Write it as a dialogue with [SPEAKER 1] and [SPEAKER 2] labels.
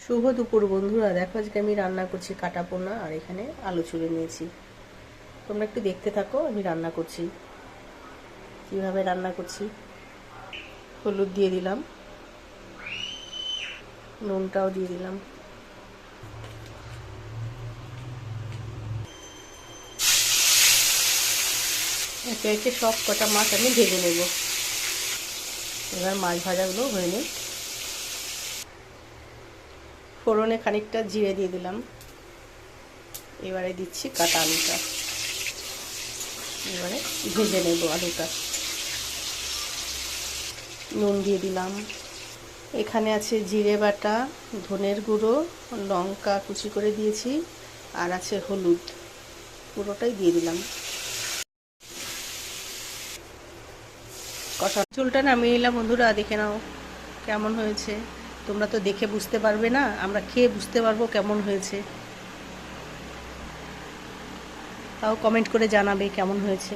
[SPEAKER 1] শুভ দুপুর বন্ধুরা, দেখো আজকে আমি রান্না করছি কাটা পোনা আর এখানে আলু ছুলে নিয়েছি। তোমরা একটু দেখতে থাকো, আমি রান্না করছি, কিভাবে রান্না করছি। হলুদ দিয়ে দিলাম, নুনটাও দিয়ে দিলাম। একে একে সব কটা মাছ আমি ভেজে নেব। এবার মাছ ভাজাগুলো হয়ে নেই। ফোড়নে খানিকটা জিরে দিয়ে দিলাম। এবারে দিচ্ছি কাটা আলুটা, এবারে ভেজে নেব আলুটা। নুন দিয়ে দিলাম। এখানে আছে জিরে বাটা, ধনের গুঁড়ো, লঙ্কা কুচি করে দিয়েছি, আর আছে হলুদ, পুরোটাই দিয়ে দিলাম। কষা ঝোলটা নামিয়ে নিলাম। বন্ধুরা দেখে নাও কেমন হয়েছে। তোমরা তো দেখে বুঝতে পারবে না, আমরা খেয়ে বুঝতে পারবো কেমন হয়েছে। তাও কমেন্ট করে জানাবে কেমন হয়েছে।